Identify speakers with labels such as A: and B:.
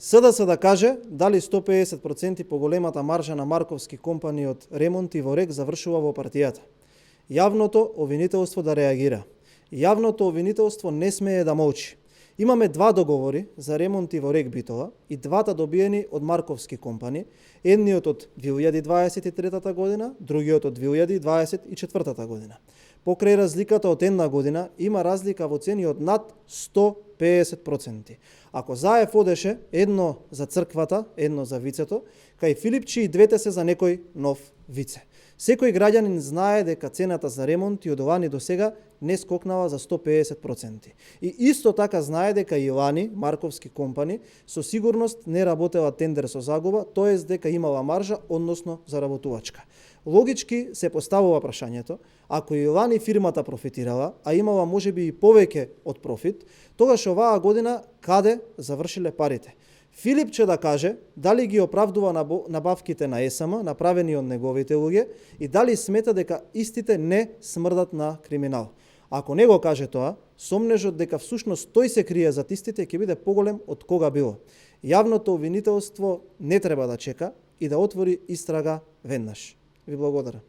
A: СДС да каже дали 150% поголемата маржа на Марковски компани од ремонти во РЕК завршува во партијата. Јавното обвинителство да реагира. Јавното обвинителство не смее да молчи. Имаме два договори за ремонти во РЕК Битола и двата добиени од Марковски компани, едниот од 2023 година, другиот од 2024 година. Покрај разликата од една година има разлика во цени од над 150%. Ако ЗАЕФ одеше едно за црквата, едно за вицето, кај Филипчи и двете се за некој нов вице. Секој граѓанин знае дека цената за ремонт и од лани до сега не скокнала за 150%. И исто така знае дека и лани Марковски компани со сигурност не работела тендер со загуба, тоест дека имала маржа, односно заработувачка. Логички се поставува прашањето, ако и лани фирмата профитирала, а имала можеби и повеќе од профит, тогаш оваа година каде завршиле парите? Филипче да каже дали ги оправдува набавките на ЕСМ направени од неговите луѓе и дали смета дека истите не смрдат на криминал. Ако не го каже тоа, сомнежот дека всушност тој се крие зад истите ќе биде поголем од кога било. Јавното обвинителство не треба да чека и да отвори истрага веднаш. Ви благодарам.